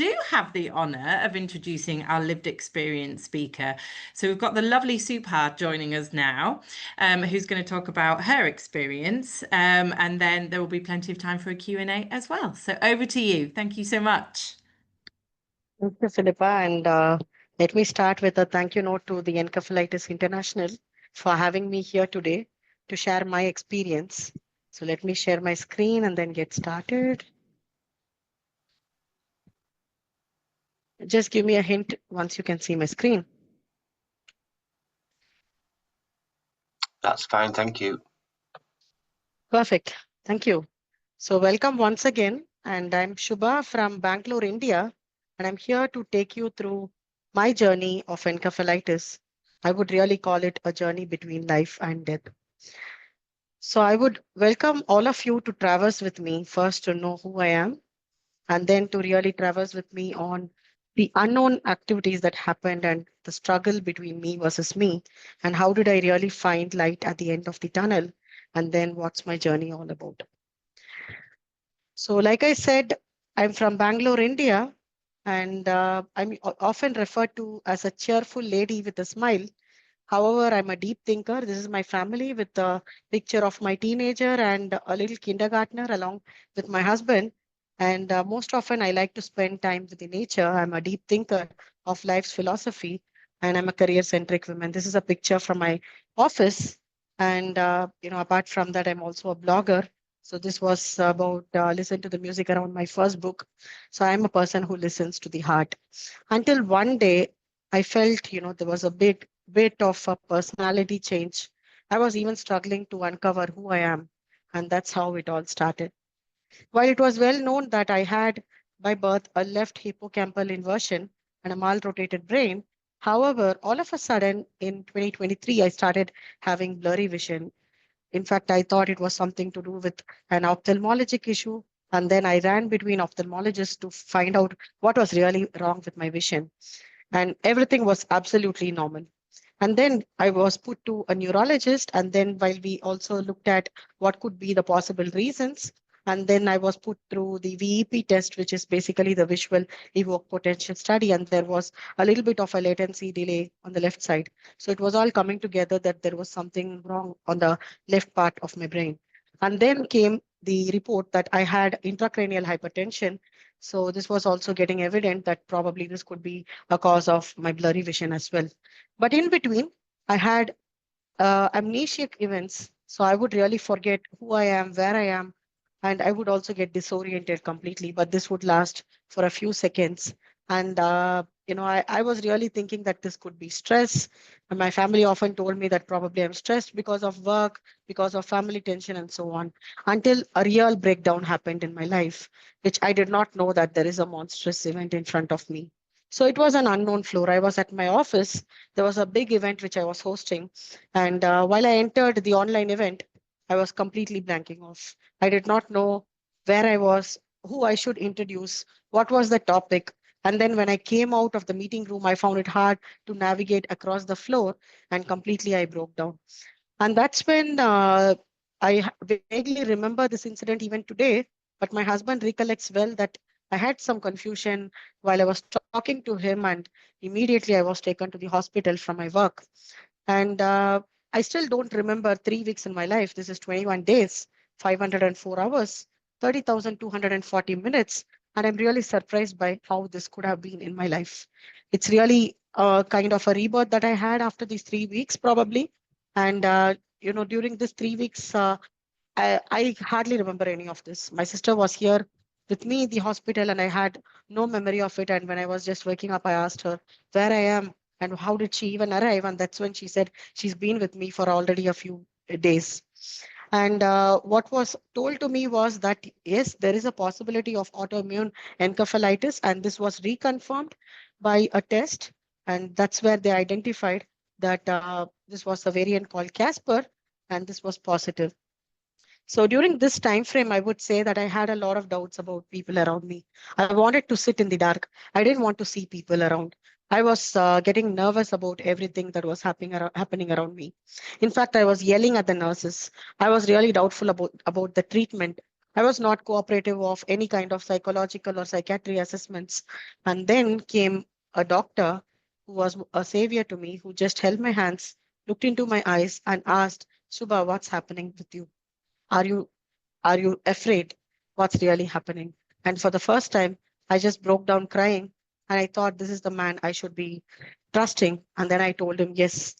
do have the honour of introducing our lived experience speaker. So we've got the lovely Subha joining us now, who's going to talk about her experience, and then there will be plenty of time for a Q&A as well. So over to you. Thank you so much. Thank you, Phillippa. And let me start with a thank you note to the Encephalitis International for having me here today to share my experience. So let me share my screen and then get started. Just give me a hint once you can see my screen. That's fine, thank you. Perfect. Thank you. So welcome once again. And I'm Subha from Bangalore, India. And I'm here to take you through my journey of encephalitis. I would really call it a journey between life and death. So I would welcome all of you to traverse with me, first to know who I am, and then to really traverse with me on the unknown activities that happened and the struggle between me versus me, and how did I really find light at the end of the tunnel, and then what's my journey all about. So like I said, I'm from Bangalore, India, and I'm often referred to as a cheerful lady with a smile. However, I'm a deep thinker. This is my family with a picture of my teenager and a little kindergartner along with my husband. And most often, I like to spend time with the nature. I'm a deep thinker of life's philosophy, and I'm a career-centric woman. This is a picture from my office. And apart from that, I'm also a blogger. So this was about listen to the music around my first book. So I'm a person who listens to the heart. Until one day, I felt, there was a bit of a personality change. I was even struggling to uncover who I am. And that's how it all started. While it was well known that I had by birth a left hippocampal inversion and a malrotated brain, however, all of a sudden in 2023, I started having blurry vision. In fact, I thought it was something to do with an ophthalmologic issue. And then I ran between ophthalmologists to find out what was really wrong with my vision. And everything was absolutely normal. And then I was put to a neurologist. And then while we also looked at what could be the possible reasons, and then I was put through the VEP test, which is basically the visual evoked potential study. And there was a little bit of a latency delay on the left side. So it was all coming together that there was something wrong on the left part of my brain. And then came the report that I had intracranial hypertension. So this was also getting evident that probably this could be a cause of my blurry vision as well. But in between, I had amnesiac events. So I would really forget who I am, where I am, and I would also get disoriented completely. But this would last for a few seconds. And, I was really thinking that this could be stress. And my family often told me that probably I'm stressed because of work, because of family tension, and so on, until a real breakdown happened in my life, which I did not know that there is a monstrous event in front of me. So it was an unknown floor. I was at my office. There was a big event which I was hosting. And while I entered the online event, I was completely blanking off. I did not know where I was, who I should introduce, what was the topic. And then when I came out of the meeting room, I found it hard to navigate across the floor, and completely I broke down. And that's when I vaguely remember this incident even today, but my husband recollects well that I had some confusion while I was talking to him, and immediately I was taken to the hospital from my work. And I still don't remember 3 weeks in my life. This is 21 days, 504 hours, 30,240 minutes. And I'm really surprised by how this could have been in my life. It's really kind of a rebirth that I had after these 3 weeks, probably. And, during this 3 weeks, I hardly remember any of this. My sister was here with me in the hospital, and I had no memory of it. And when I was just waking up, I asked her where I am and how did she even arrive. And that's when she said she's been with me for already a few days. And what was told to me was that, yes, there is a possibility of autoimmune encephalitis. And this was reconfirmed by a test. And that's where they identified that this was a variant called CASPR, and this was positive. So during this time frame, I would say that I had a lot of doubts about people around me. I wanted to sit in the dark. I didn't want to see people around. I was getting nervous about everything that was happening around me. In fact, I was yelling at the nurses. I was really doubtful about the treatment I was not cooperative of any kind of psychological or psychiatry assessments. And then came a doctor who was a savior to me, who just held my hands, looked into my eyes, and asked, Subha, what's happening with you? Are you are you afraid? What's really happening? And for the first time, I just broke down crying. And I thought this is the man I should be trusting. And then I told him, yes,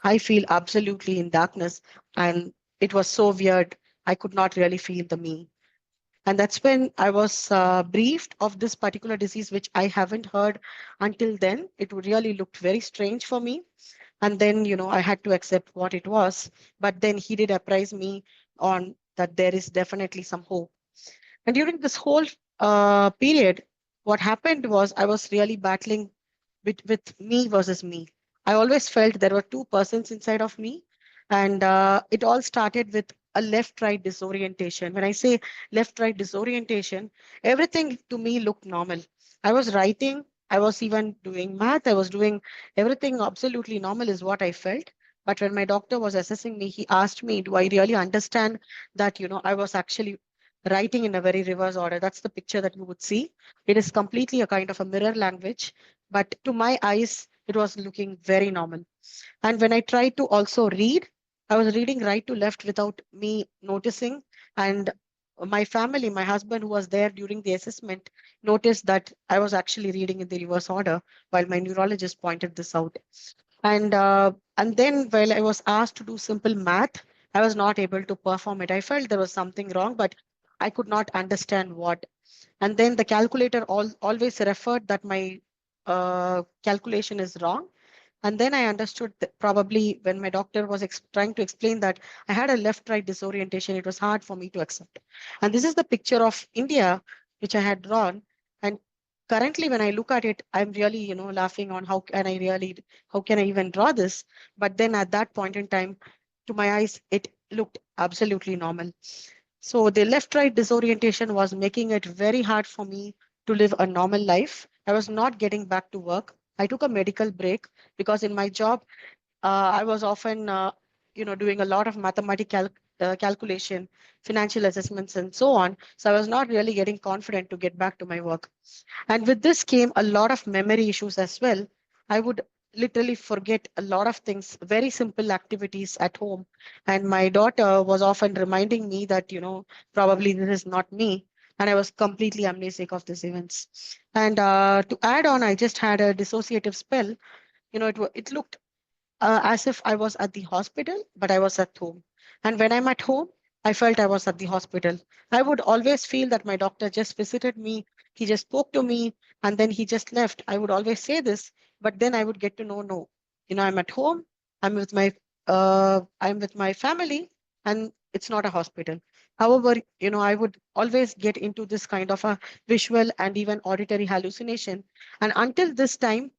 I feel absolutely in darkness. And it was so weird. I could not really feel the me. And that's when I was briefed of this particular disease, which I haven't heard until then. It would really looked very strange for me. And then, I had to accept what it was. But then he did apprise me on that there is definitely some hope. And during this whole period, what happened was I was really battling with me versus me. I always felt there were two persons inside of me. And it all started with a left right disorientation. When I say left right disorientation, everything to me looked normal. I was writing, I was even doing math, I was doing everything absolutely normal, is what I felt. But when my doctor was assessing me, he asked me, do I really understand that, I was actually writing in a very reverse order? That's the picture that you would see. It is completely a kind of a mirror language, but to my eyes, it was looking very normal. And when I tried to also read, I was reading right to left without me noticing. And my family, my husband, who was there during the assessment, noticed that I was actually reading in the reverse order, while my neurologist pointed this out. And then while I was asked to do simple math, I was not able to perform it. I felt there was something wrong, but I could not understand what. And then the calculator always referred that my calculation is wrong. And then I understood that probably when my doctor was trying to explain that I had a left right disorientation, it was hard for me to accept. And this is the picture of India, which I had drawn. And currently, when I look at it, I'm really, laughing on how can I even draw this? But then at that point in time, to my eyes, it looked absolutely normal. So the left right disorientation was making it very hard for me to live a normal life. I was not getting back to work. I took a medical break because in my job, I was often, doing a lot of mathematical calculation, financial assessments, and so on. So I was not really getting confident to get back to my work. And with this came a lot of memory issues as well. I would literally forget a lot of things, very simple activities at home. And my daughter was often reminding me that, probably this is not me. And I was completely amnesic of these events. And to add on, I just had a dissociative spell. It looked as if I was at the hospital, but I was at home. And when I'm at home, I felt I was at the hospital. I would always feel that my doctor just visited me, he just spoke to me, and then he just left. I would always say this, but then I would get to know, no, I'm at home, I'm with my family, and it's not a hospital. However, I would always get into this kind of a visual and even auditory hallucination. And until this time,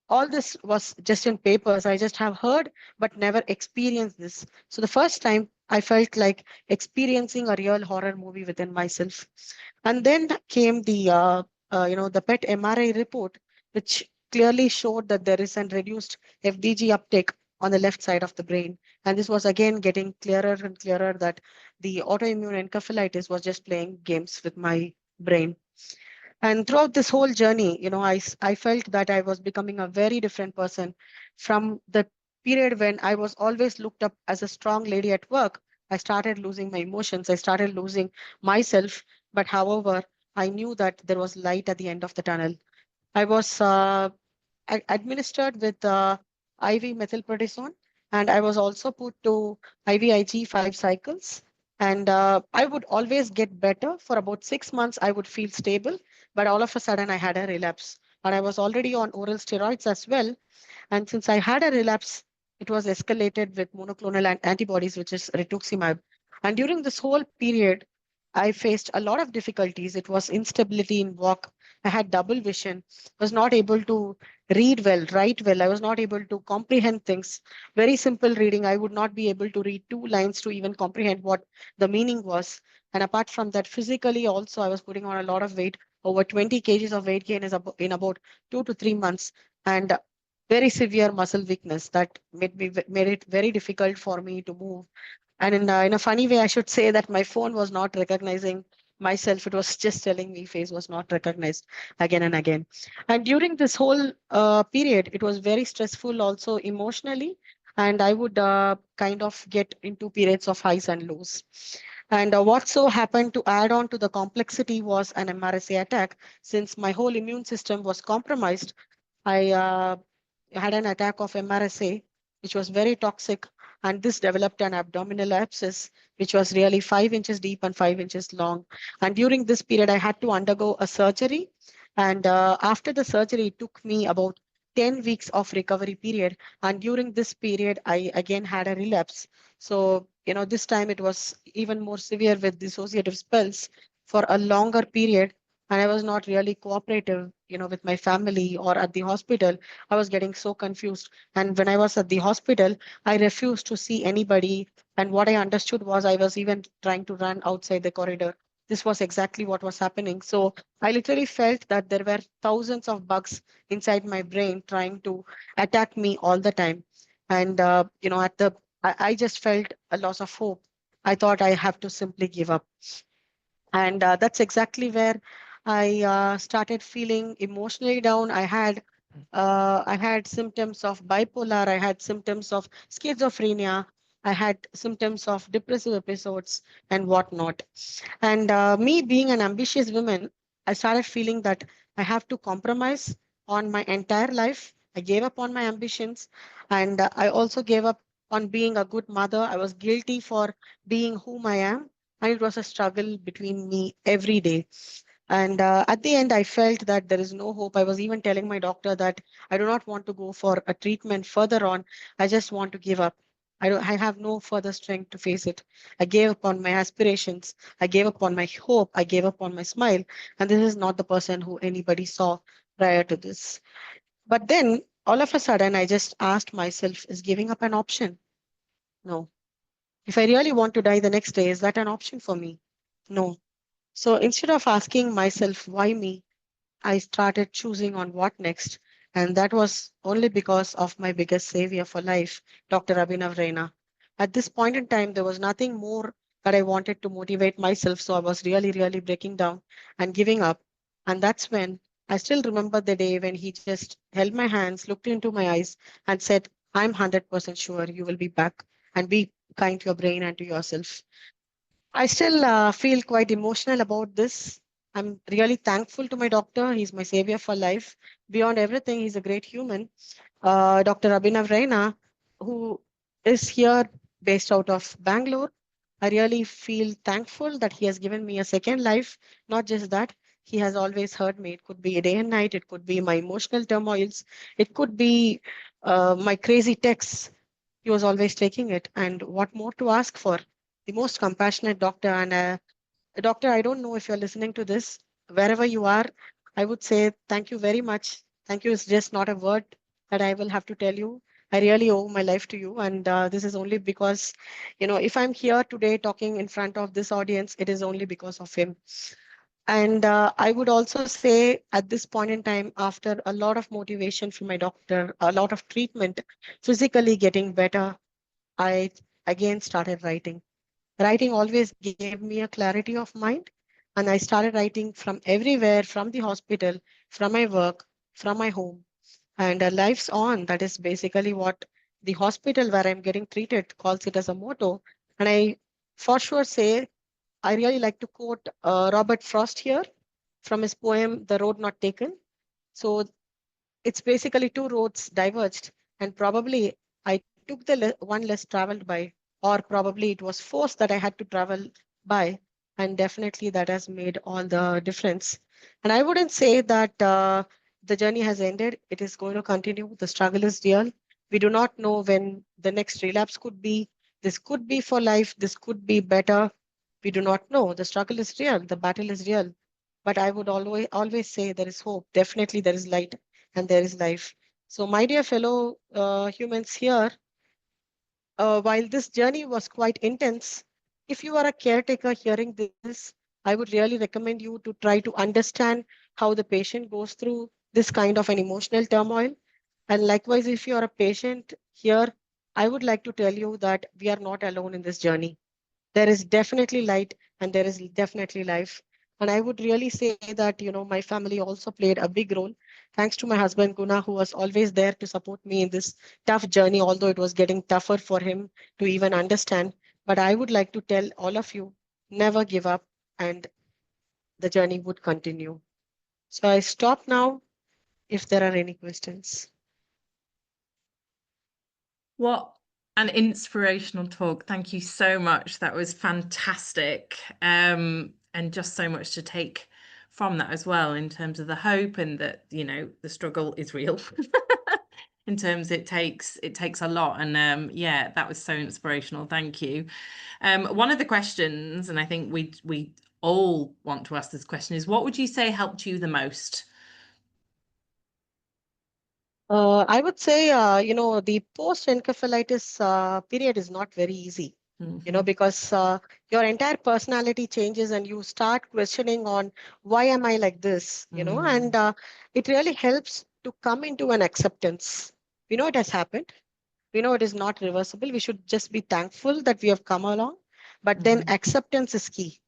all this was just in papers. I just have heard, but never experienced this. So the first time I felt like experiencing a real horror movie within myself. And then came the PET MRI report, which clearly showed that there is a reduced FDG uptake on the left side of the brain. And this was again getting clearer and clearer that the autoimmune encephalitis was just playing games with my brain. And throughout this whole journey, I felt that I was becoming a very different person from the period when I was always looked up as a strong lady at work. I started losing my emotions. I started losing myself. But however, I knew that there was light at the end of the tunnel. I was administered with IV methylprednisone, and I was also put to IVIG 5 cycles. And I would always get better. For about 6 months, I would feel stable, but all of a sudden, I had a relapse. And I was already on oral steroids as well. And since I had a relapse, it was escalated with monoclonal antibodies, which is rituximab. And during this whole period, I faced a lot of difficulties. It was instability in walk. I had double vision, was not able to read well, write well. I was not able to comprehend things. Very simple reading. I would not be able to read 2 lines to even comprehend what the meaning was. And apart from that, physically also, I was putting on a lot of weight. Over 20 kgs of weight gain is in about 2 to 3 months. And very severe muscle weakness that made it very difficult for me to move. And in a funny way, I should say that my phone was not recognizing myself. It was just telling me face was not recognized again and again. And during this whole period, it was very stressful also emotionally. And I would kind of get into periods of highs and lows. And what so happened to add on to the complexity was an MRSA attack. Since my whole immune system was compromised, I had an attack of MRSA, which was very toxic. And this developed an abdominal abscess, which was really 5 inches deep and 5 inches long. And during this period, I had to undergo a surgery. And after the surgery, it took me about 10 weeks of recovery period. And during this period, I again had a relapse. So, this time it was even more severe with dissociative spells for a longer period. And I was not really cooperative, with my family or at the hospital. I was getting so confused. And when I was at the hospital, I refused to see anybody. And what I understood was I was even trying to run outside the corridor. This was exactly what was happening. So I literally felt that there were thousands of bugs inside my brain trying to attack me all the time. And, I just felt a loss of hope. I thought I have to simply give up. And that's exactly where I started feeling emotionally down. I had symptoms of bipolar. I had symptoms of schizophrenia. I had symptoms of depressive episodes and whatnot. And me being an ambitious woman, I started feeling that I have to compromise on my entire life. I gave up on my ambitions, and I also gave up on being a good mother. I was guilty for being whom I am, and it was a struggle between me every day. And at the end, I felt that there is no hope. I was even telling my doctor that I do not want to go for a treatment further on. I just want to give up. I have no further strength to face it. I gave up on my aspirations. I gave up on my hope. I gave up on my smile. And this is not the person who anybody saw prior to this. But then all of a sudden, I just asked myself, is giving up an option? No. If I really want to die the next day, is that an option for me? No. So instead of asking myself, why me? I started choosing on what next. And that was only because of my biggest savior for life, Dr. Abhinav Raina. At this point in time, there was nothing more that I wanted to motivate myself. So I was really, really breaking down and giving up. And that's when I still remember the day when he just held my hands, looked into my eyes, and said, I'm 100% sure you will be back, and be kind to your brain and to yourself. I still feel quite emotional about this. I'm really thankful to my doctor. He's my savior for life. Beyond everything, he's a great human. Dr. Abhinav Raina, who is here based out of Bangalore. I really feel thankful that he has given me a second life. Not just that, he has always heard me. It could be a day and night, it could be my emotional turmoils, it could be my crazy texts. He was always taking it. And what more to ask for? The most compassionate doctor. And doctor, I don't know if you're listening to this, wherever you are, I would say thank you very much. Thank you is just not a word that I will have to tell you. I really owe my life to you. And this is only because, if I'm here today talking in front of this audience, it is only because of him. And I would also say at this point in time, after a lot of motivation from my doctor, a lot of treatment, physically getting better, I again started writing. Writing always gave me a clarity of mind. And I started writing from everywhere, from the hospital, from my work, from my home. And life's on. That is basically what the hospital where I'm getting treated calls it as a motto. And I for sure say, I really like to quote Robert Frost here from his poem, The Road Not Taken. So it's basically two roads diverged, and probably I took the one less traveled by, or probably it was forced that I had to travel by, and definitely that has made all the difference. And I wouldn't say that the journey has ended. It is going to continue. The struggle is real. We do not know when the next relapse could be. This could be for life. This could be better. We do not know. The struggle is real. The battle is real. But I would always say there is hope. Definitely there is light and there is life. So, my dear fellow humans here, while this journey was quite intense, if you are a caretaker hearing this, I would really recommend you to try to understand how the patient goes through this kind of an emotional turmoil. And likewise, if you are a patient here, I would like to tell you that we are not alone in this journey. There is definitely light and there is definitely life. And I would really say that, my family also played a big role. Thanks to my husband, Guna, who was always there to support me in this tough journey, although it was getting tougher for him to even understand. But I would like to tell all of you, never give up and the journey would continue. So I stop now if there are any questions. What an inspirational talk. Thank you so much. That was fantastic. And just so much to take from that as well, in terms of the hope and that, the struggle is real. In terms it takes a lot. And yeah, that was so inspirational. Thank you. One of the questions, and I think we all want to ask this question, is what would you say helped you the most? I would say, the post-encephalitis period is not very easy, because your entire personality changes and you start questioning on why am I like this, and it really helps to come into an acceptance. We know it has happened. We know it is not reversible. We should just be thankful that we have come along. But then acceptance is key.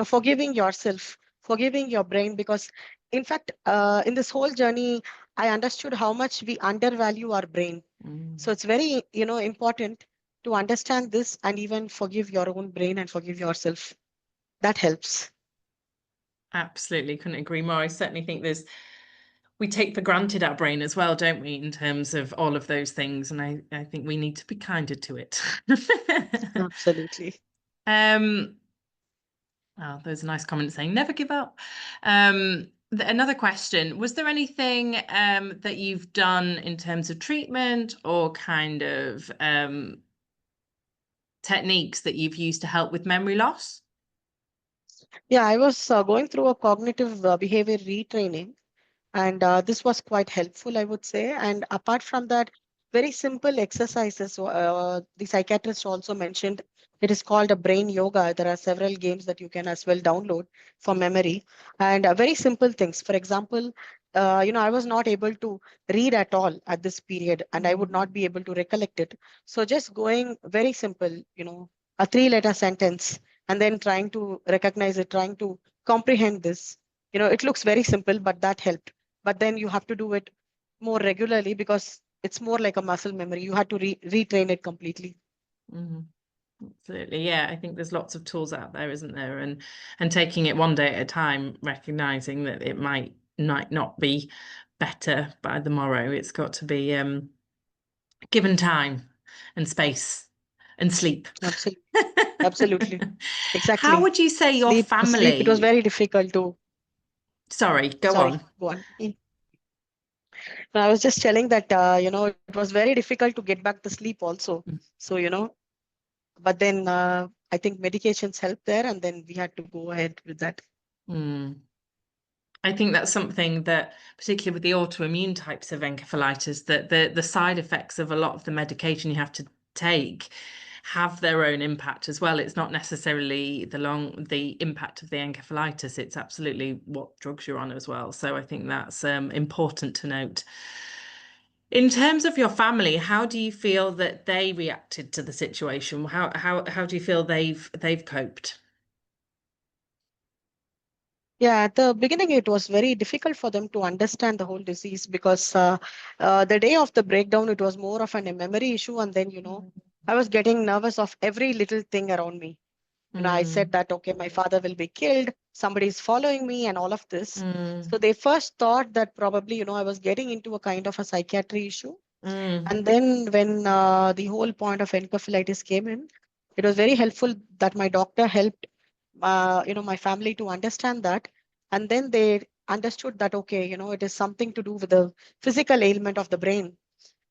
Forgiving yourself, forgiving your brain, because in fact, in this whole journey, I understood how much we undervalue our brain. So it's very, important to understand this and even forgive your own brain and forgive yourself. That helps. Absolutely, couldn't agree more. I certainly think we take for granted our brain as well, don't we, in terms of all of those things. And I think we need to be kinder to it. Absolutely. Oh, there's a nice comment saying never give up. Another question, was there anything that you've done in terms of treatment or kind of techniques that you've used to help with memory loss? Yeah, I was going through a cognitive behavior retraining. And this was quite helpful, I would say. And apart from that, very simple exercises. The psychiatrist also mentioned it is called a brain yoga. There are several games that you can as well download for memory. And very simple things. For example, I was not able to read at all at this period, and I would not be able to recollect it. So just going very simple, a 3-letter sentence, and then trying to recognize it, trying to comprehend this. It looks very simple, but that helped. But then you have to do it more regularly because it's more like a muscle memory. You had to retrain it completely. Absolutely, yeah. I think there's lots of tools out there, isn't there? And taking it one day at a time, recognizing that it might not be better by the morrow. It's got to be given time and space and sleep. Absolutely. Absolutely. Exactly. How would you say your Sleep, it was family? very difficult to. Sorry, go Sorry, on. go on. I was just telling that, it was very difficult to get back the sleep also. So, but then I think medications helped there, and then we had to go ahead with that. I think that's something that, particularly with the autoimmune types of encephalitis, that the side effects of a lot of the medication you have to take have their own impact as well. It's not necessarily the impact of the encephalitis, it's absolutely what drugs you're on as well. So I think that's important to note. In terms of your family, how do you feel that they reacted to the situation? How do you feel they've coped? Yeah, at the beginning, it was very difficult for them to understand the whole disease because the day of the breakdown, it was more of a memory issue. And then, I was getting nervous of every little thing around me. I said that, okay, my father will be killed. Somebody's following me and all of this. So they first thought that probably, I was getting into a kind of a psychiatry issue. And then when the whole point of encephalitis came in, it was very helpful that my doctor helped my family to understand that. And then they understood that, okay, it is something to do with the physical ailment of the brain.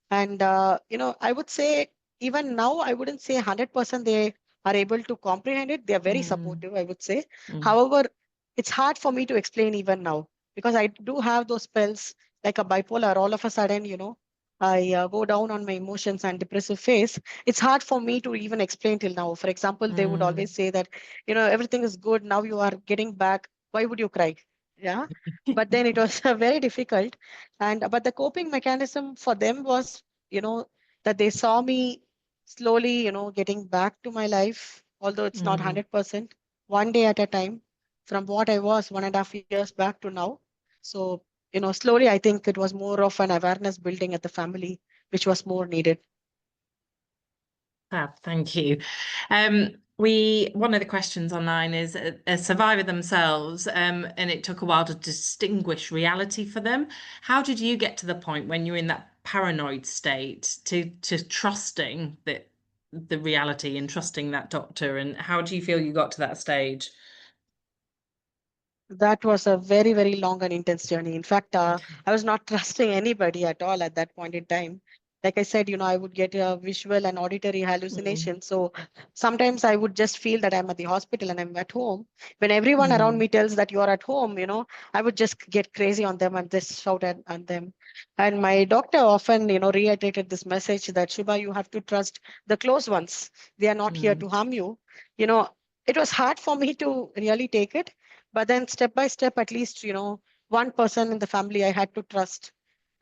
And, I would say even now, I wouldn't say 100% they are able to comprehend it. They are very supportive, I would say. However, it's hard for me to explain even now because I do have those spells like a bipolar. All of a sudden, I go down on my emotions and depressive phase. It's hard for me to even explain till now. For example, they would always say that, everything is good. Now you are getting back. Why would you cry? Yeah. But then it was very difficult. But the coping mechanism for them was, that they saw me slowly, getting back to my life, although it's not 100%, one day at a time, from what I was 1.5 years back to now. So, slowly, I think it was more of an awareness building at the family, which was more needed. Fab, thank you. One of the questions online is a survivor themselves, and it took a while to distinguish reality for them. How did you get to the point when you're in that paranoid state to trusting the reality and trusting that doctor? And how do you feel you got to that stage? That was a very, very long and intense journey. In fact, I was not trusting anybody at all at that point in time. Like I said, I would get a visual and auditory hallucination. So sometimes I would just feel that I'm at the hospital and I'm at home. When everyone around me tells that you're at home, I would just get crazy on them and just shout at them. And my doctor often, reiterated this message that, Shubha, you have to trust the close ones. They are not here to harm you. It was hard for me to really take it. But then step by step, at least, one person in the family I had to trust.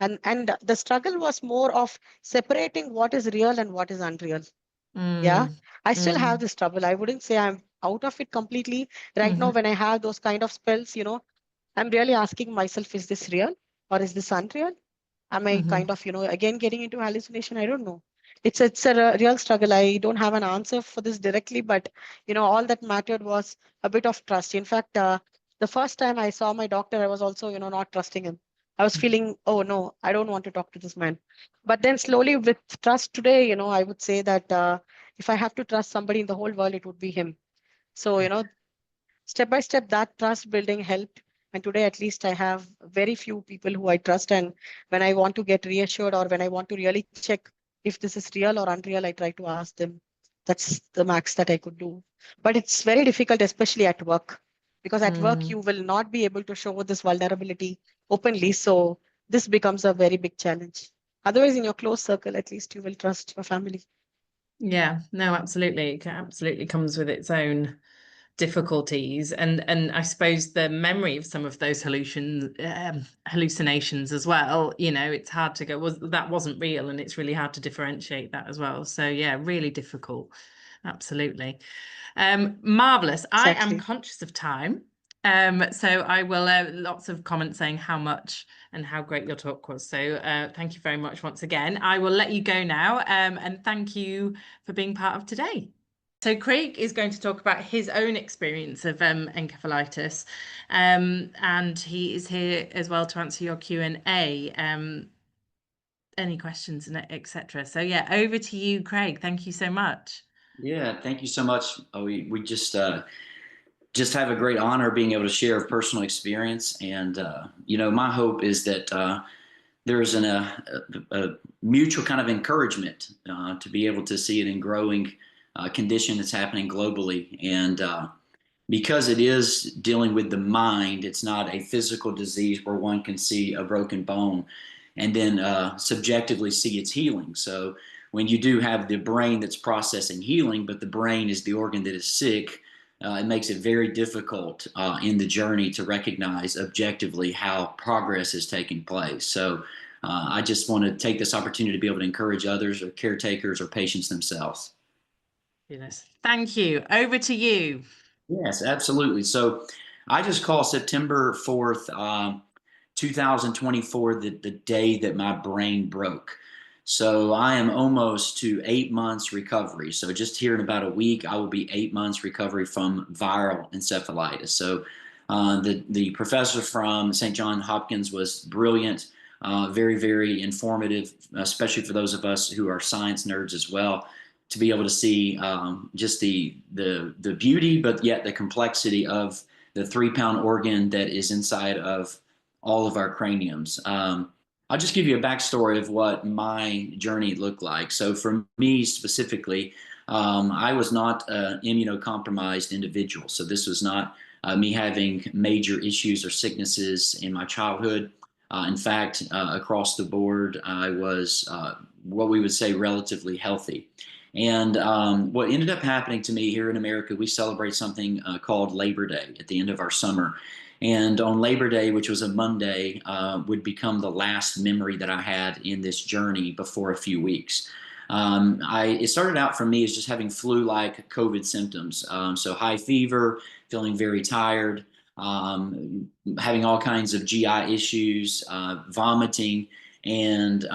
And the struggle was more of separating what is real and what is unreal. Yeah. I still have this trouble. I wouldn't say I'm out of it completely. Right now, when I have those kind of spells, I'm really asking myself, is this real or is this unreal? Am I kind of, again getting into hallucination? I don't know. It's a real struggle. I don't have an answer for this directly, but all that mattered was a bit of trust. In fact, the first time I saw my doctor, I was also, not trusting him. I was feeling, oh no, I don't want to talk to this man. But then slowly with trust today, I would say that if I have to trust somebody in the whole world, it would be him. So, step by step, that trust building helped. And today, at least, I have very few people who I trust. And when I want to get reassured or when I want to really check if this is real or unreal, I try to ask them. That's the max that I could do. But it's very difficult, especially at work, because at work, you will not be able to show this vulnerability openly. So this becomes a very big challenge. Otherwise, in your close circle, at least you will trust your family. Yeah, no, absolutely. It absolutely comes with its own difficulties, and I suppose the memory of some of those hallucinations as well. It's hard to go, that wasn't real, and it's really hard to differentiate that as well. So yeah, really difficult. Absolutely. Marvelous. I am Exactly. conscious of time. So I will lots of comments saying how much and how great your talk was. So thank you very much once again. I will let you go now, and thank you for being part of today. So Craig is going to talk about his own experience of encephalitis, and he is here as well to answer your Q&A. Any questions and etc. So yeah, over to you, Craig. Thank you so much. Yeah, thank you so much. We just have a great honor being able to share a personal experience, and my hope is that there's a mutual kind of encouragement to be able to see it in growing condition that's happening globally, and because it is dealing with the mind, it's not a physical disease where one can see a broken bone and then subjectively see its healing. So when you do have the brain that's processing healing, but the brain is the organ that is sick, it makes it very difficult in the journey to recognize objectively how progress is taking place. So I just want to take this opportunity to be able to encourage others or caretakers or patients themselves. Yes. Thank you. Over to you. Yes, absolutely. So I just call September 4th, 2024, the day that my brain broke. So I am almost to 8 months recovery. So just here in about a week, I will be 8 months recovery from viral encephalitis. So the professor from St. Johns Hopkins was brilliant, very, very informative, especially for those of us who are science nerds as well, to be able to see just the beauty, but yet the complexity of the 3-pound organ that is inside of all of our craniums. I'll just give you a backstory of what my journey looked like. So for me specifically, I was not an immunocompromised individual. So this was not me having major issues or sicknesses in my childhood. In fact, across the board, I was what we would say relatively healthy. And what ended up happening to me here in America, we celebrate something called Labor Day at the end of our summer. And on Labor Day, which was a Monday, would become the last memory that I had in this journey before a few weeks. It started out for me as just having flu-like COVID symptoms. So high fever, feeling very tired, having all kinds of GI issues, vomiting. And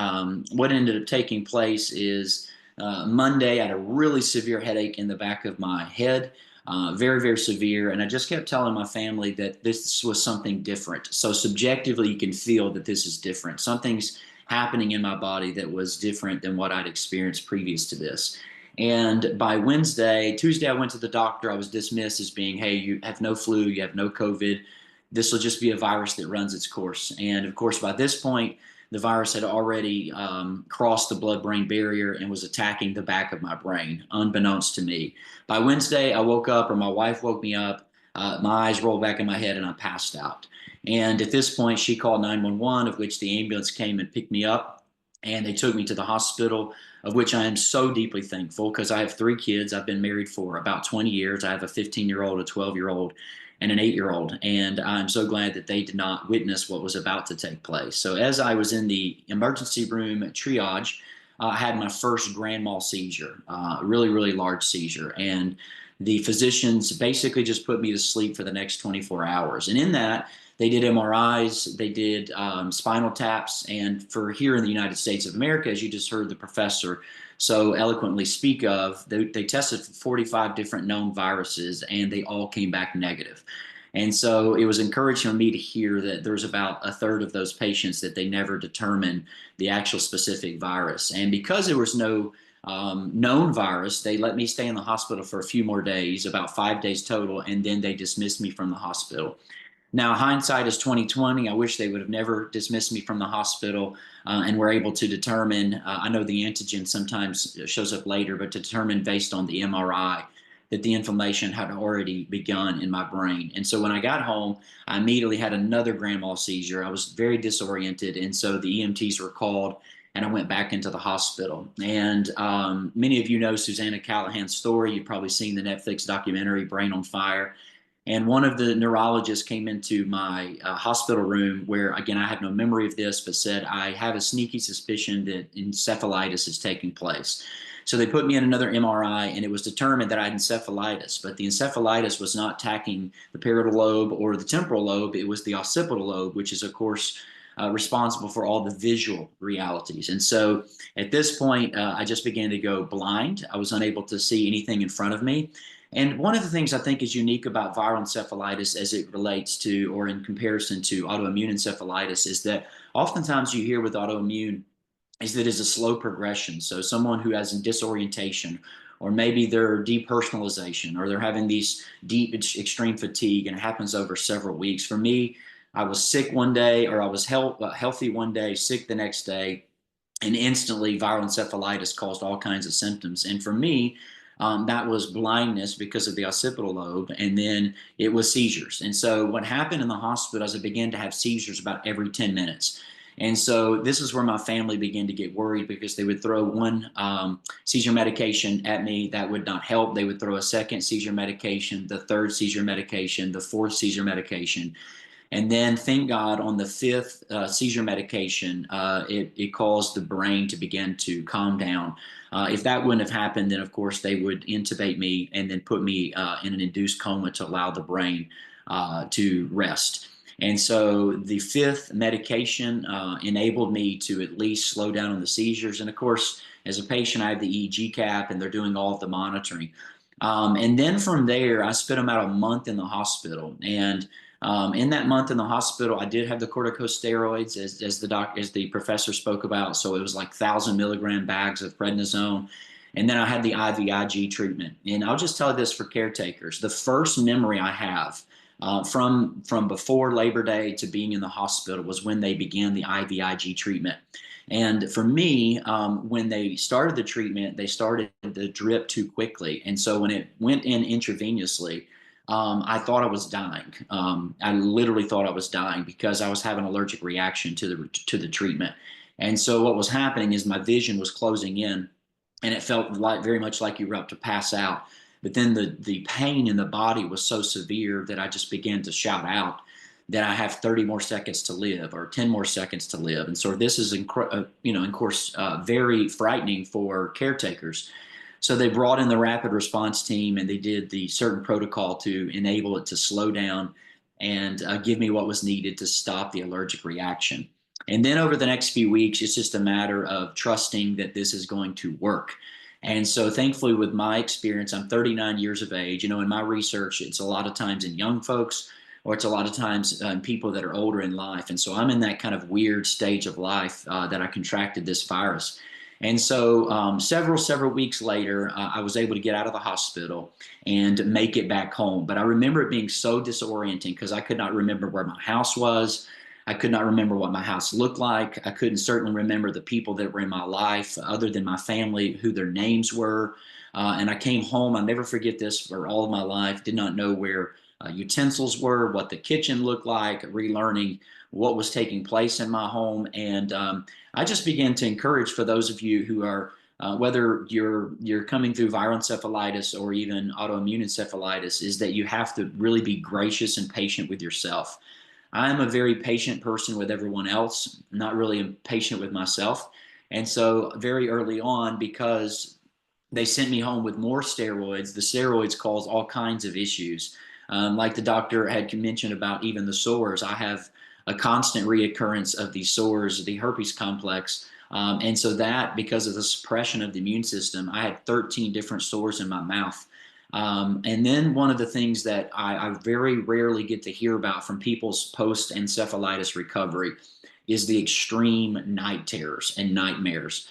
what ended up taking place is Monday, I had a really severe headache in the back of my head, very, very severe. And I just kept telling my family that this was something different. So subjectively, you can feel that this is different. Something's happening in my body that was different than what I'd experienced previous to this. And by Tuesday, I went to the doctor. I was dismissed as being, hey, you have no flu, you have no COVID. This will just be a virus that runs its course. And of course, by this point, the virus had already crossed the blood-brain barrier and was attacking the back of my brain, unbeknownst to me. By Wednesday, I woke up, or my wife woke me up, my eyes rolled back in my head, and I passed out. And at this point, she called 911, of which the ambulance came and picked me up, and they took me to the hospital, of which I am so deeply thankful because I have 3 kids. I've been married for about 20 years. I have a 15-year-old, a 12-year-old, and an 8-year-old. And I'm so glad that they did not witness what was about to take place. So as I was in the emergency room triage, I had my first grand mal seizure, really, really large seizure. And the physicians basically just put me to sleep for the next 24 hours. And in that, they did MRIs, they did spinal taps, and for here in the United States of America, as you just heard the professor so eloquently speak of, they tested for 45 different known viruses, and they all came back negative. And so it was encouraging for me to hear that there's about a third of those patients that they never determined the actual specific virus. And because there was no known virus, they let me stay in the hospital for a few more days, about 5 days total, and then they dismissed me from the hospital. Now, hindsight is 2020. I wish they would have never dismissed me from the hospital and were able to determine, I know the antigen sometimes shows up later, but to determine based on the MRI that the inflammation had already begun in my brain. And so when I got home, I immediately had another grand mal seizure. I was very disoriented. And so the EMTs were called and I went back into the hospital. And many of you know Susanna Callahan's story. You've probably seen the Netflix documentary, Brain on Fire. And one of the neurologists came into my hospital room where, again, I have no memory of this, but said, I have a sneaky suspicion that encephalitis is taking place. So they put me in another MRI, and it was determined that I had encephalitis. But the encephalitis was not attacking the parietal lobe or the temporal lobe. It was the occipital lobe, which is, of course, responsible for all the visual realities. And so at this point, I just began to go blind. I was unable to see anything in front of me. And one of the things I think is unique about viral encephalitis as it relates to, or in comparison to autoimmune encephalitis, is that oftentimes you hear with autoimmune is that it's a slow progression. So someone who has a disorientation, or maybe they're depersonalization, or they're having these deep extreme fatigue, and it happens over several weeks. For me, I was sick one day, or I was healthy one day, sick the next day, and instantly viral encephalitis caused all kinds of symptoms. And for me, that was blindness because of the occipital lobe, and then it was seizures. And so what happened in the hospital is I began to have seizures about every 10 minutes. And so this is where my family began to get worried because they would throw one seizure medication at me that would not help. They would throw a second seizure medication, the third seizure medication, the fourth seizure medication. And then, thank God, on the 5th seizure medication, it caused the brain to begin to calm down. If that wouldn't have happened, then, of course, they would intubate me and then put me in an induced coma to allow the brain to rest. And so the 5th medication enabled me to at least slow down on the seizures. And, of course, as a patient, I have the EEG cap, and they're doing all of the monitoring. And then from there, I spent about a month in the hospital. And in that month in the hospital, I did have the corticosteroids, as the professor spoke about. So it was like 1,000 milligram bags of prednisone. And then I had the IVIG treatment. And I'll just tell you this for caretakers. The first memory I have from before Labor Day to being in the hospital was when they began the IVIG treatment. And for me, when they started the treatment, they started the drip too quickly. And so when it went in intravenously, I thought I was dying. I literally thought I was dying because I was having an allergic reaction to the treatment. And so what was happening is my vision was closing in, and it felt very much like you were about to pass out. But then the pain in the body was so severe that I just began to shout out. then I have 30 more seconds to live or 10 more seconds to live. And so this is, of course, very frightening for caretakers. So they brought in the rapid response team and they did the certain protocol to enable it to slow down and give me what was needed to stop the allergic reaction. And then over the next few weeks, it's just a matter of trusting that this is going to work. And so thankfully, with my experience, I'm 39 years of age. In my research, it's a lot of times in young folks, or it's a lot of times people that are older in life. And so I'm in that kind of weird stage of life that I contracted this virus. And so several weeks later, I was able to get out of the hospital and make it back home. But I remember it being so disorienting because I could not remember where my house was. I could not remember what my house looked like. I couldn't certainly remember the people that were in my life other than my family, who their names were. And I came home. I'll never forget this for all of my life. Did not know where utensils were, what the kitchen looked like, relearning what was taking place in my home. And I just began to encourage for those of you who are, whether you're coming through viral encephalitis or even autoimmune encephalitis, is that you have to really be gracious and patient with yourself. I am a very patient person with everyone else, not really patient with myself. And so very early on, because they sent me home with more steroids, the steroids caused all kinds of issues. Like the doctor had mentioned about even the sores, I have a constant reoccurrence of these sores, the herpes complex. And so that, because of the suppression of the immune system, I had 13 different sores in my mouth. And then one of the things that I very rarely get to hear about from people's post-encephalitis recovery is the extreme night terrors and nightmares.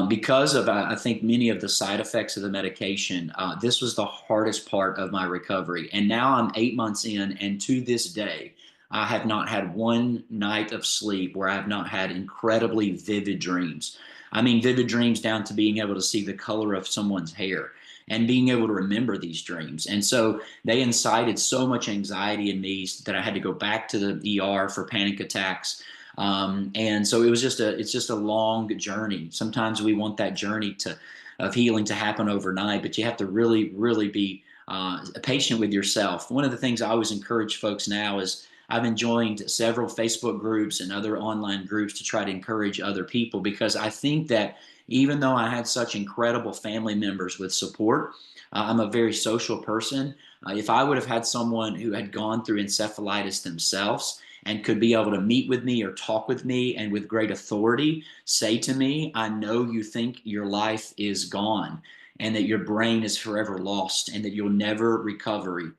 Because of, I think, many of the side effects of the medication, this was the hardest part of my recovery. And now I'm 8 months in, and to this day, I have not had one night of sleep where I have not had incredibly vivid dreams. I mean, vivid dreams down to being able to see the color of someone's hair and being able to remember these dreams. And so they incited so much anxiety in me that I had to go back to the ER for panic attacks. And so it's just a long journey. Sometimes we want that journey of healing to happen overnight, but you have to really, really be patient with yourself. One of the things I always encourage folks now is I've joined several Facebook groups and other online groups to try to encourage other people, because I think that even though I had such incredible family members with support, I'm a very social person. If I would have had someone who had gone through encephalitis themselves and could be able to meet with me or talk with me and with great authority say to me, I know you think your life is gone and that your brain is forever lost and that you'll never recover,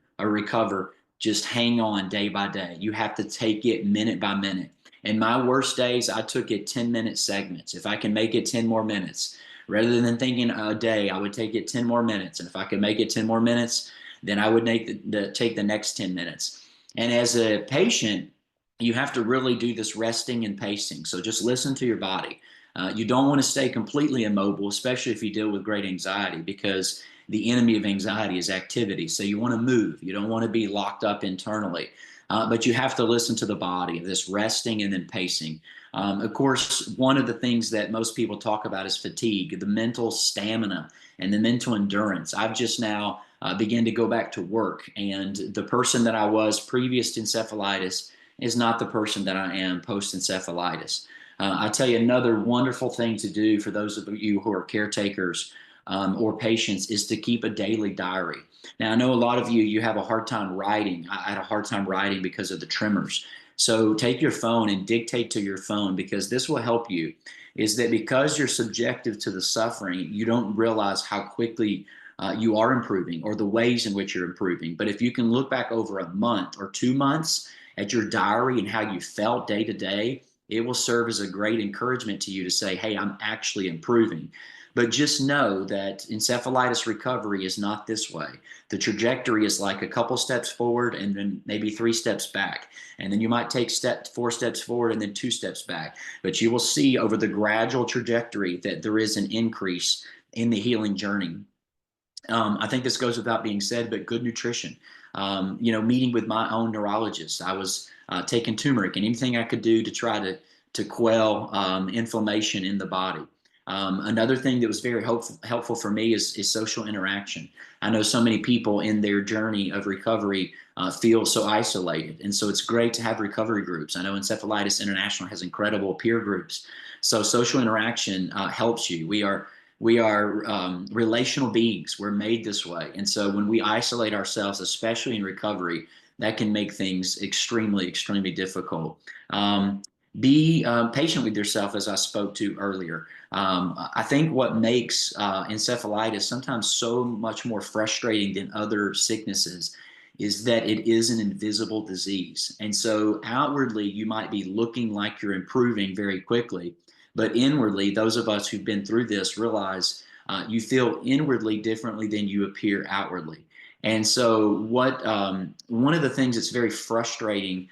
just hang on day by day. You have to take it minute by minute. In my worst days, I took it 10-minute segments. If I can make it 10 more minutes, rather than thinking a day, I would take it 10 more minutes. And if I could make it 10 more minutes, then I would take the next 10 minutes. And as a patient, you have to really do this resting and pacing. So just listen to your body. You don't want to stay completely immobile, especially if you deal with great anxiety, because the enemy of anxiety is activity. So you want to move. You don't want to be locked up internally. But you have to listen to the body, this resting and then pacing. Of course, one of the things that most people talk about is fatigue, the mental stamina and the mental endurance. I've just now began to go back to work, and the person that I was previous to encephalitis is not the person that I am post-encephalitis. I tell you, another wonderful thing to do for those of you who are caretakers or patients is to keep a daily diary. Now, I know a lot of you have a hard time writing. I had a hard time writing because of the tremors. So take your phone and dictate to your phone, because this will help you. Is that because you're subjective to the suffering, you don't realize how quickly you are improving or the ways in which you're improving. But if you can look back over a month or 2 months at your diary and how you felt day to day, it will serve as a great encouragement to you to say, hey, I'm actually improving. But just know that encephalitis recovery is not this way. The trajectory is like a couple steps forward and then maybe 3 steps back. And then you might take 4 steps forward and then 2 steps back. But you will see over the gradual trajectory that there is an increase in the healing journey. I think this goes without being said, but good nutrition. Meeting with my own neurologist, I was taking turmeric and anything I could do to try to quell inflammation in the body. Another thing that was very helpful for me is social interaction. I know so many people in their journey of recovery feel so isolated. And so it's great to have recovery groups. I know Encephalitis International has incredible peer groups. So social interaction helps you. We are relational beings. We're made this way. And so when we isolate ourselves, especially in recovery, that can make things extremely, extremely difficult. Be patient with yourself, as I spoke to earlier. I think what makes encephalitis sometimes so much more frustrating than other sicknesses is that it is an invisible disease. And so outwardly, you might be looking like you're improving very quickly, but inwardly, those of us who've been through this realize you feel inwardly differently than you appear outwardly. And so one of the things that's very frustrating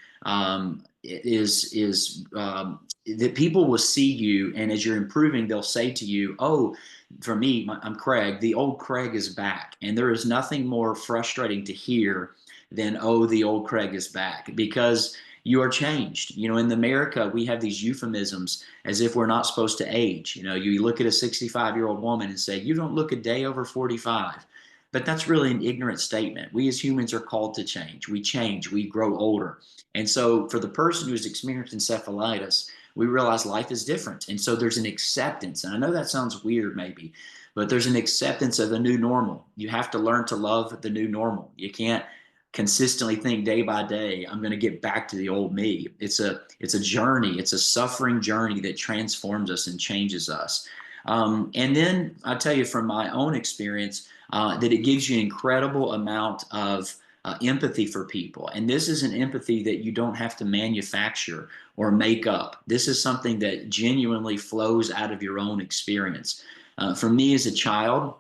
is that people will see you, and as you're improving, they'll say to you, oh, for me, I'm Craig, the old Craig is back. And there is nothing more frustrating to hear than, oh, the old Craig is back, because you are changed. You know, in America, we have these euphemisms as if we're not supposed to age. You know, you look at a 65-year-old woman and say, you don't look a day over 45. But that's really an ignorant statement. We as humans are called to change. We grow older. And so for the person who's experienced encephalitis, we realize life is different. And so there's an acceptance. And I know that sounds weird maybe, but there's an acceptance of the new normal. You have to learn to love the new normal. You can't consistently think day by day, I'm going to get back to the old me. It's a journey. It's a suffering journey that transforms us and changes us. And then I tell you from my own experience that it gives you an incredible amount of empathy for people. And this is an empathy that you don't have to manufacture or make up. This is something that genuinely flows out of your own experience. For me as a child,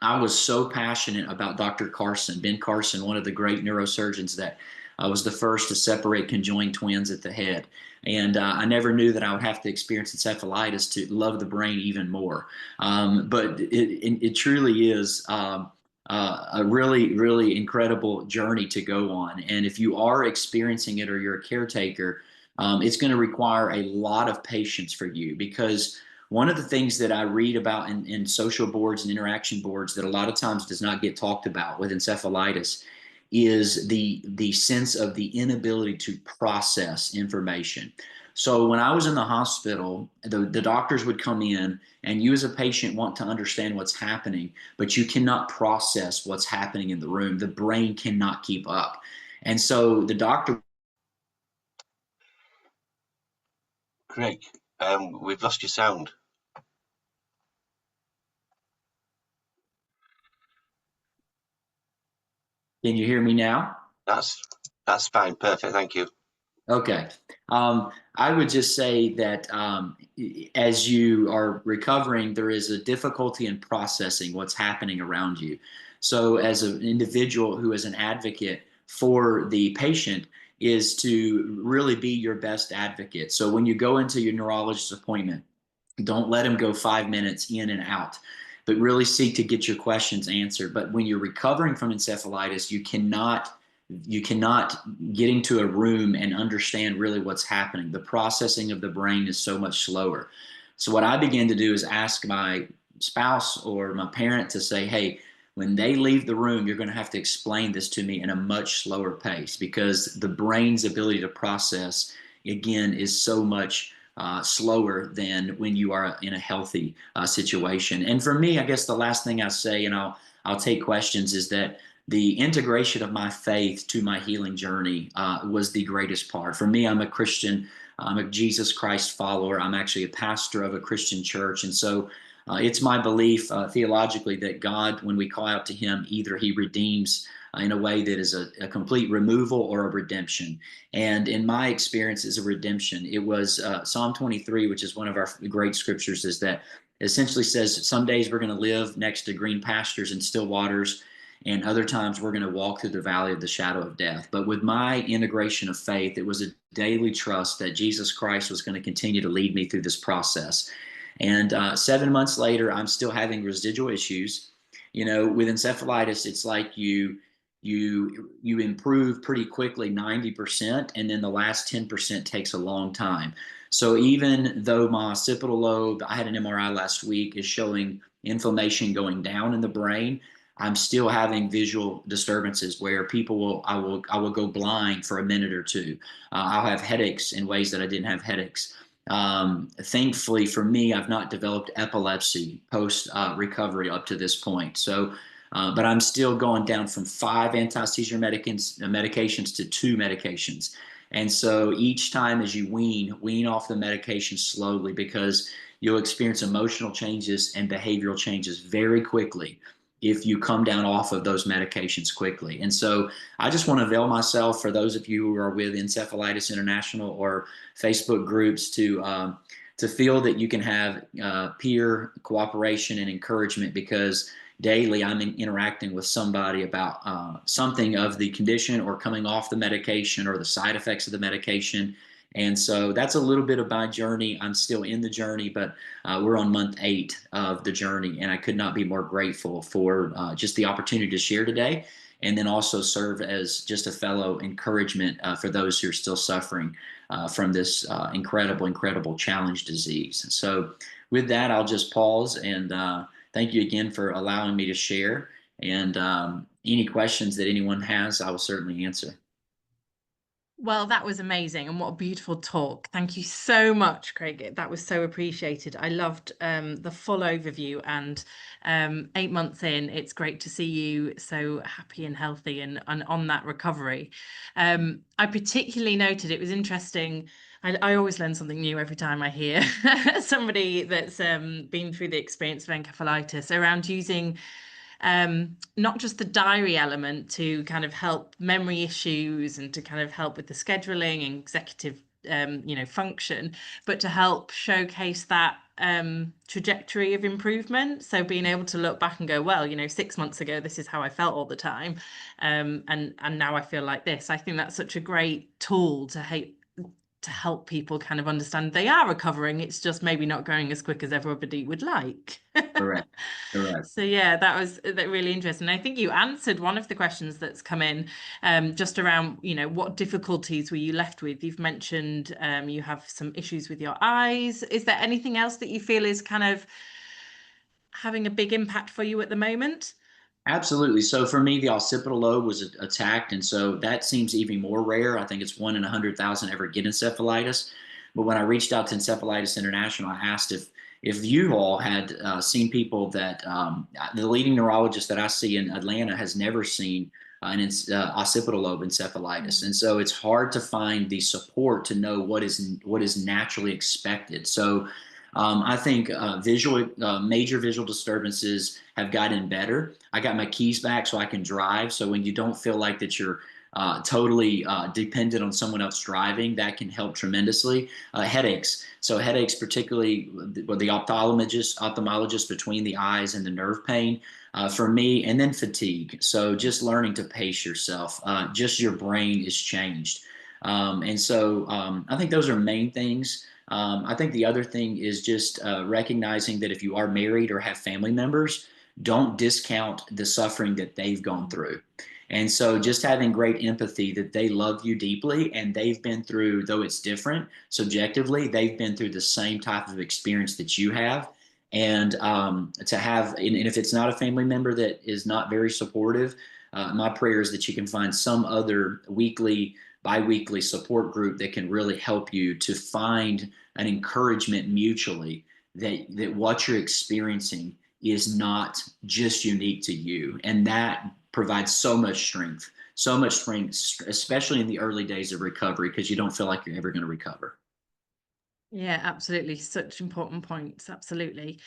I was so passionate about Dr. Carson, Ben Carson, one of the great neurosurgeons that was the first to separate conjoined twins at the head. And I never knew that I would have to experience encephalitis to love the brain even more. But it truly is a really, really incredible journey to go on. And if you are experiencing it or you're a caretaker, it's going to require a lot of patience for you, because one of the things that I read about in social boards and interaction boards that a lot of times does not get talked about with encephalitis is the sense of the inability to process information. So when I was in the hospital, the doctors would come in, and you as a patient want to understand what's happening, but you cannot process what's happening in the room. The brain cannot keep up. And so the doctor... Craig, we've lost your sound. Can you hear me now? That's fine. Perfect. Thank you. Okay. I would just say that as you are recovering, there is a difficulty in processing what's happening around you. So as an individual who is an advocate for the patient is to really be your best advocate. So when you go into your neurologist appointment, don't let him go 5 minutes in and out, but really seek to get your questions answered. But when you're recovering from encephalitis, you cannot get into a room and understand really what's happening. The processing of the brain is so much slower. So what I began to do is ask my spouse or my parent to say, hey, when they leave the room, you're going to have to explain this to me in a much slower pace, because the brain's ability to process, again, is so much slower than when you are in a healthy situation. And for me, I guess the last thing I say, and I'll take questions, is that the integration of my faith to my healing journey was the greatest part. For me, I'm a Christian. I'm a Jesus Christ follower. I'm actually a pastor of a Christian church. And so it's my belief theologically that God, when we call out to him, either he redeems in a way that is a complete removal or a redemption. And in my experience, is a redemption. It was Psalm 23, which is one of our great scriptures, is that essentially says some days we're going to live next to green pastures and still waters, and other times we're going to walk through the valley of the shadow of death. But with my integration of faith, it was a daily trust that Jesus Christ was going to continue to lead me through this process. And 7 months later, I'm still having residual issues. You know, with encephalitis, it's like you improve pretty quickly, 90%, and then the last 10% takes a long time. So even though my occipital lobe, I had an MRI last week, is showing inflammation going down in the brain, I'm still having visual disturbances where I will go blind for a minute or two. I'll have headaches in ways that I didn't have headaches. Thankfully for me, I've not developed epilepsy post recovery up to this point. So, but I'm still going down from 5 anti-seizure medications to 2 medications. And so each time as you wean off the medication slowly, because you'll experience emotional changes and behavioral changes very quickly if you come down off of those medications quickly. And so I just want to avail myself, for those of you who are with Encephalitis International or Facebook groups, to feel that you can have peer cooperation and encouragement, because daily I'm interacting with somebody about something of the condition or coming off the medication or the side effects of the medication. And so that's a little bit of my journey. I'm still in the journey, but we're on month 8 of the journey, and I could not be more grateful for just the opportunity to share today, and then also serve as just a fellow encouragement for those who are still suffering from this incredible challenge disease. So with that, I'll just pause and thank you again for allowing me to share. And any questions that anyone has, I will certainly answer. Well, that was amazing, and what a beautiful talk. Thank you so much, Craig. That was so appreciated. I loved the full overview, and 8 months in, it's great to see you so happy and healthy and on that recovery. I particularly noted, it was interesting. I always learn something new every time I hear somebody that's been through the experience of encephalitis, around using not just the diary element to kind of help memory issues and to kind of help with the scheduling and executive function, but to help showcase that trajectory of improvement. So being able to look back and go, well, 6 months ago, this is how I felt all the time, and now I feel like this. I think that's such a great tool to help people kind of understand they are recovering. It's just maybe not going as quick as everybody would like. Correct. So yeah, that was really interesting. I think you answered one of the questions that's come in, just around, what difficulties were you left with? You've mentioned you have some issues with your eyes. Is there anything else that you feel is kind of having a big impact for you at the moment? Absolutely. So for me, the occipital lobe was attacked, and so that seems even more rare. I think it's 1 in 100,000 ever get encephalitis. But when I reached out to Encephalitis International, I asked if you all had seen people that the leading neurologist that I see in Atlanta has never seen an occipital lobe encephalitis, and so it's hard to find the support to know what is naturally expected. So I think major visual disturbances have gotten better. I got my keys back so I can drive. So when you don't feel like that you're totally dependent on someone else driving, that can help tremendously. Headaches. So headaches, particularly the ophthalmologist between the eyes, and the nerve pain for me, and then fatigue. So just learning to pace yourself, just your brain is changed. And so I think those are main things. I think the other thing is just recognizing that if you are married or have family members, don't discount the suffering that they've gone through. And so just having great empathy that they love you deeply, and they've been through, though it's different subjectively, they've been through the same type of experience that you have. And to have, and if it's not a family member that is not very supportive, my prayer is that you can find some other bi-weekly support group that can really help you to find an encouragement mutually that what you're experiencing is not just unique to you. And that provides so much strength, especially in the early days of recovery, because you don't feel like you're ever going to recover. Yeah, absolutely. Such important points. Absolutely.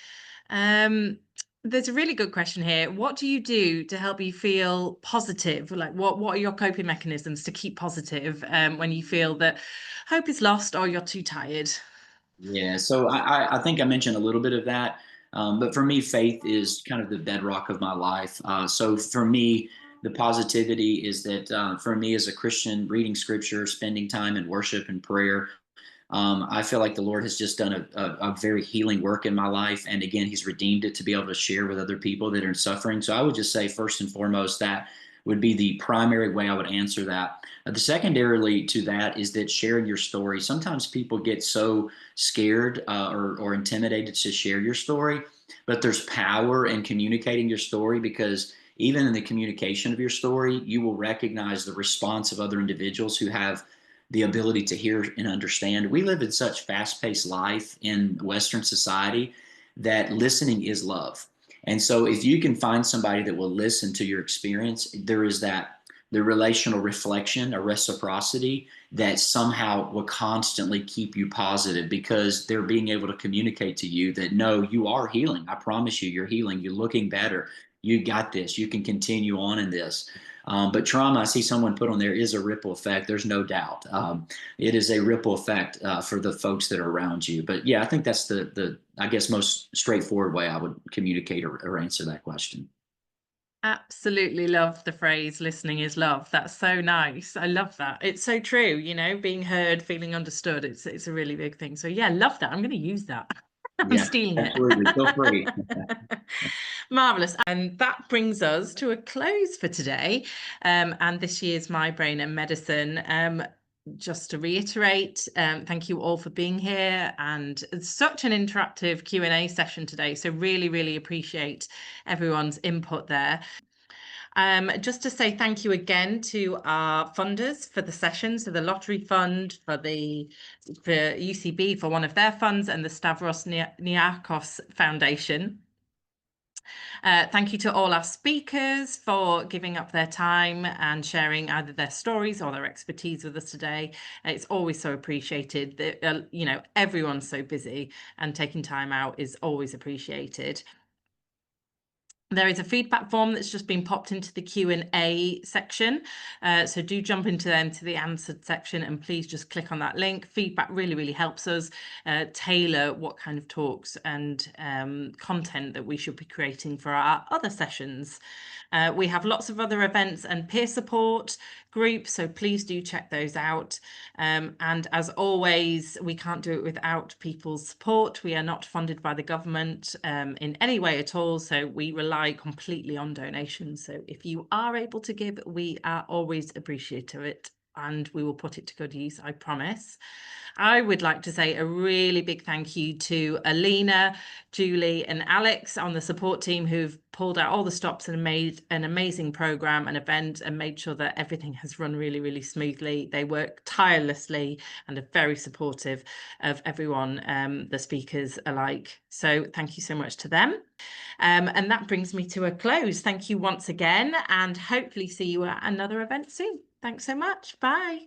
There's a really good question here. What do you do to help you feel positive? Like what are your coping mechanisms to keep positive when you feel that hope is lost or you're too tired? Yeah, so I think I mentioned a little bit of that. But for me, faith is kind of the bedrock of my life. So for me, the positivity is that for me as a Christian, reading scripture, spending time in worship and prayer, I feel like the Lord has just done a very healing work in my life. And again, he's redeemed it to be able to share with other people that are suffering. So I would just say, first and foremost, that would be the primary way I would answer that. The secondarily to that is that sharing your story. Sometimes people get so scared or intimidated to share your story, but there's power in communicating your story, because even in the communication of your story, you will recognize the response of other individuals who have the ability to hear and understand. We live in such fast-paced life in Western society that listening is love. And so if you can find somebody that will listen to your experience, there is the relational reflection, a reciprocity that somehow will constantly keep you positive, because they're being able to communicate to you that, no, you are healing. I promise you, you're healing. You're looking better. You got this. You can continue on in this. But trauma, I see someone put on there, is a ripple effect. There's no doubt. It is a ripple effect for the folks that are around you. But yeah, I think that's the I guess, most straightforward way I would communicate or answer that question. Absolutely love the phrase listening is love. That's so nice. I love that. It's so true, you know, being heard, feeling understood. It's a really big thing. So yeah, love that. I'm going to use that. I'm Yeah, stealing absolutely. it. Feel free. Marvelous. And that brings us to a close for today. And this year's My Brain and Medicine. Just to reiterate, thank you all for being here, and it's such an interactive Q&A session today. So really, really appreciate everyone's input there. Just to say thank you again to our funders for the session. So the Lottery Fund for UCB for one of their funds, and the Stavros Niarchos Foundation. Thank you to all our speakers for giving up their time and sharing either their stories or their expertise with us today. It's always so appreciated that, you know, everyone's so busy, and taking time out is always appreciated. There is a feedback form that's just been popped into the Q&A section. So do jump into the answered section, and please just click on that link. Feedback really, really helps us tailor what kind of talks and content that we should be creating for our other sessions. We have lots of other events and peer support groups, so please do check those out. And as always, we can't do it without people's support. We are not funded by the government in any way at all, so we rely completely on donations. So if you are able to give, we are always appreciative of it, and we will put it to good use, I promise. I would like to say a really big thank you to Alina, Julie and Alex on the support team, who've pulled out all the stops and made an amazing program and event and made sure that everything has run really, really smoothly. They work tirelessly and are very supportive of everyone, the speakers alike. So thank you so much to them. And that brings me to a close. Thank you once again, and hopefully see you at another event soon. Thanks so much. Bye.